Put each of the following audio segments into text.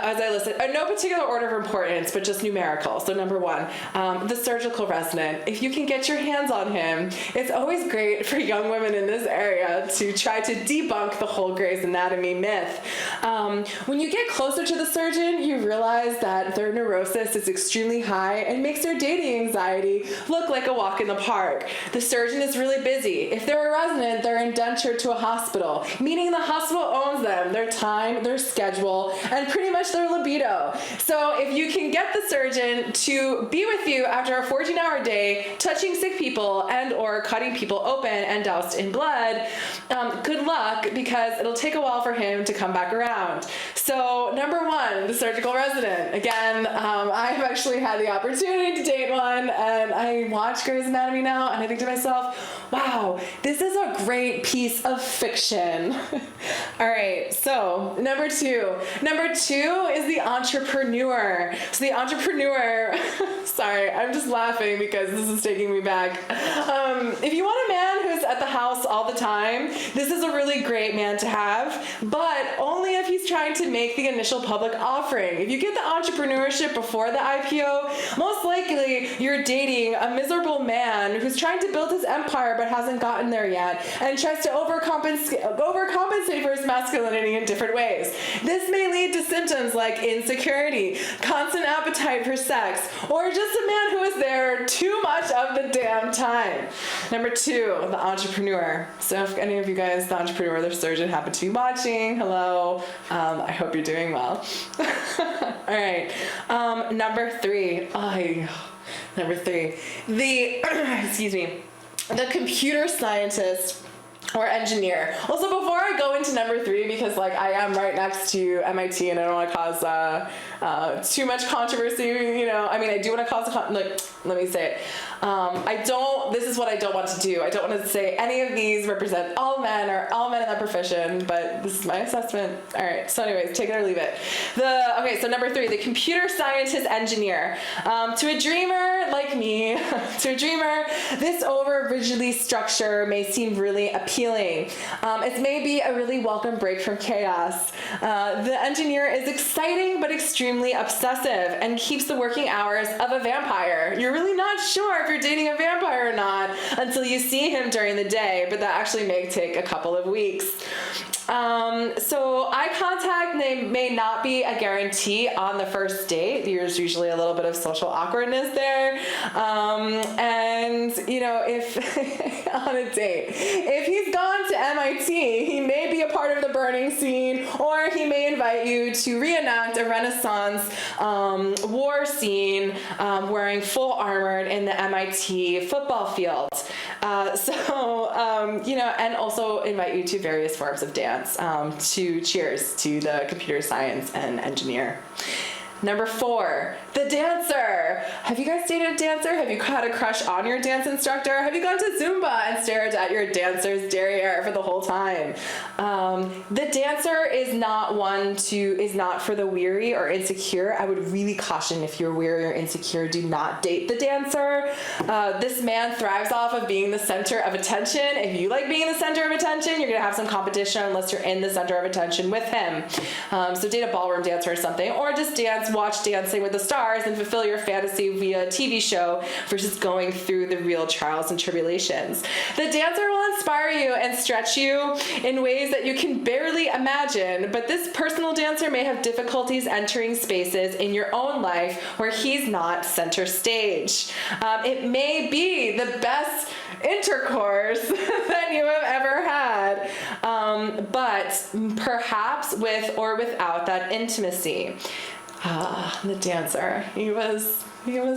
as I listed, in no particular order of importance, but just numerical. So number one, the surgical resident. If you can get your hands on him, it's always great for young women in this area to try to debunk the whole Grey's Anatomy myth. When you get closer to the surgeon, you realize that their neurosis is extremely high and makes their dating anxiety look like a walk in the park. The surgeon is really busy. If they're a resident, they're indentured to a hospital, meaning the hospital owns them, their time, their schedule, and pretty much their libido. So if you can get the surgeon to be with you after a 14-hour day, touching sick people and or cutting people open and doused in blood, good luck, because it'll take a while for him to come back around. So number one, the surgical resident. Again, I've actually had the opportunity to date one, and I watch Grey's Anatomy now, and I think to myself, wow, this is a great piece of fiction. All right, so number two. Number two is the entrepreneur. So the entrepreneur, sorry, I'm just laughing because this is taking me back. If you want a man who's at the house all the time, this is a really great man to have, but only if he's trying to make the initial public offering. If you get the entrepreneurship before the IPO, most likely you're dating a miserable man who's trying to build his empire but hasn't gotten there yet and tries to overcompensate for his masculinity in different ways. This may lead to symptoms like insecurity, constant appetite for sex, or just a man who is there too much of the damn time. Number two, the entrepreneur. So if any of you guys, the entrepreneur, the surgeon, happen to be watching, hello. I hope you're doing well. All right. Number three. Number three. The, excuse me, the computer scientist or engineer. Also, before I go into number three, because like I am right next to MIT and I don't want to cause too much controversy, you know, I mean, I do want to cause let me say it. This is what I don't want to do. I don't want to say any of these represent all men or all men in that profession, but this is my assessment. All right, so anyways, take it or leave it. Okay, so number three, the computer scientist engineer. To a dreamer like me, this over-rigidly structure may seem really appealing. It may be a really welcome break from chaos. The engineer is exciting but extremely obsessive and keeps the working hours of a vampire. You're really not sure if you're dating a vampire or not until you see him during the day, but that actually may take a couple of weeks. So eye contact may not be a guarantee on the first date. There's usually a little bit of social awkwardness there. And, you know, if on a date, if he's gone to MIT, he may be a part of the burning scene, or he may invite you to reenact a Renaissance war scene wearing full armor in the MIT football field. You know, and also invite you to various forms of dance. To cheers to the computer science and engineer. Number four, the dancer. Have you guys dated a dancer? Have you had a crush on your dance instructor? Have you gone to Zumba and stared at your dancer's derriere for the whole time? The dancer is not for the weary or insecure. I would really caution, if you're weary or insecure, do not date the dancer. This man thrives off of being the center of attention. If you like being the center of attention, you're gonna have some competition unless you're in the center of attention with him. So date a ballroom dancer or something, or just watch Dancing with the Stars and fulfill your fantasy via TV show versus going through the real trials and tribulations. The dancer will inspire you and stretch you in ways that you can barely imagine, but this personal dancer may have difficulties entering spaces in your own life where he's not center stage. It may be the best intercourse that you have ever had, but perhaps with or without that intimacy. The dancer, he was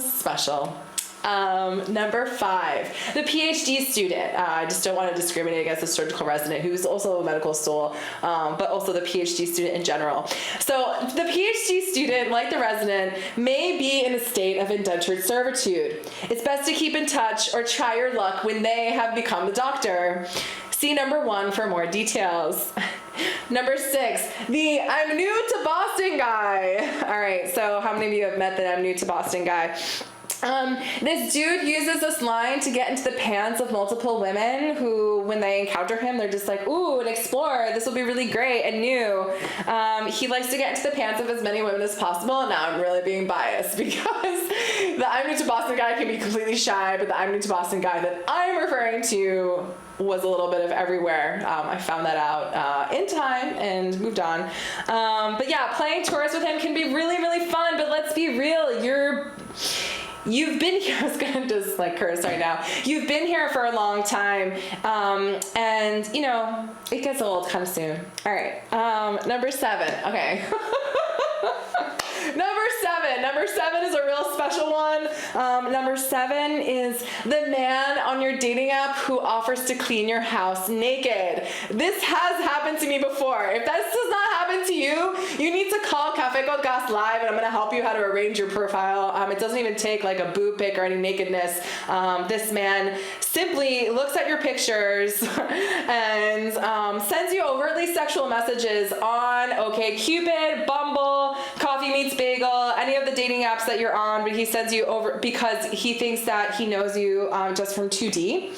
special. Number five, the PhD student. I just don't want to discriminate against the surgical resident who's also a medical stool, but also the PhD student in general. So the PhD student, like the resident, may be in a state of indentured servitude. It's best to keep in touch or try your luck when they have become the doctor. See number one for more details. Number six, the I'm new to Boston guy. All right, so how many of you have met the I'm new to Boston guy? This dude uses this line to get into the pants of multiple women who, when they encounter him, they're just like, ooh, an explorer, this will be really great and new. He likes to get into the pants of as many women as possible. Now I'm really being biased because the I'm New to Boston guy can be completely shy, but the I'm New to Boston guy that I'm referring to was a little bit of everywhere. I found that out in time and moved on. But yeah, playing tourist with him can be really, really fun, but let's be real, you've been here, I was gonna just like curse right now. You've been here for a long time, and you know, it gets old kind of soon. All right, number 7, okay. Number seven is a real special one. Number 7 is the man on your dating app who offers to clean your house naked. This has happened to me before. If this does not happen to you, you need to call Café con Cass live, and I'm gonna help you how to arrange your profile. It doesn't even take like a boob pic or any nakedness. This man simply looks at your pictures and sends you overtly sexual messages on OkCupid, Bumble, Coffee Meets Bagel, any of the dating apps that you're on, but he sends you over because he thinks that he knows you just from 2D.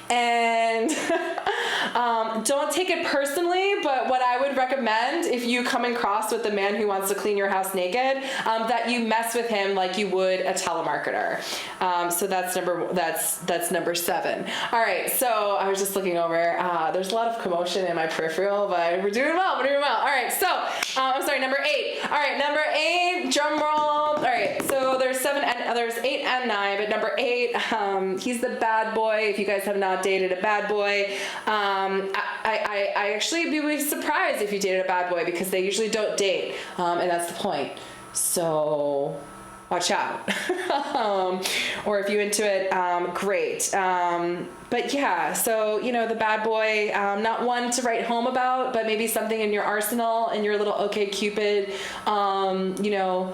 And don't take it personally, but what I would recommend if you come across with the man who wants to clean your house naked, that you mess with him like you would a telemarketer. So that's number 7. All right, so I was just looking over. There's a lot of commotion in my peripheral, but we're doing well. All right, so I'm sorry, number 8. All right, number 8, drum roll. All right, so there's 8 and 9, but number 8, he's the bad boy. If you guys have not dated a bad boy, I actually be surprised if you dated a bad boy because they usually don't date, and that's the point. So watch out. Or if you're into it, great. But yeah, so, you know, the bad boy, not one to write home about, but maybe something in your arsenal, in your little OkCupid, you know,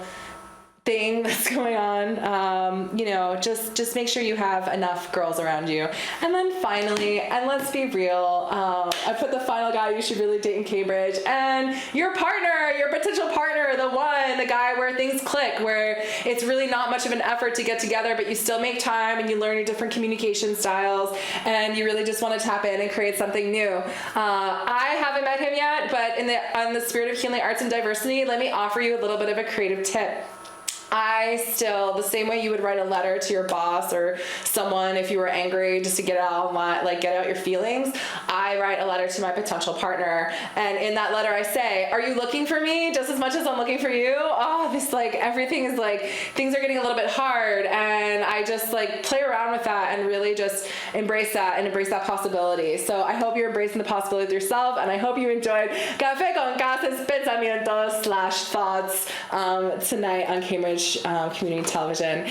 thing that's going on. You know, just make sure you have enough girls around you. And then finally, and let's be real, I put the final guy you should really date in Cambridge, and your partner, your potential partner, the guy where things click, where it's really not much of an effort to get together, but you still make time and you learn your different communication styles, and you really just want to tap in and create something new. I haven't met him yet, but on the spirit of healing arts and diversity, let me offer you a little bit of a creative tip. I still, the same way you would write a letter to your boss or someone if you were angry just to get out your feelings, I write a letter to my potential partner, and in that letter I say, are you looking for me just as much as I'm looking for you? Everything is things are getting a little bit hard, and I just play around with that and really just embrace that possibility. So I hope you're embracing the possibility with yourself, and I hope you enjoyed Café con Cass Pensamientos /thoughts tonight on Cambridge Community Television.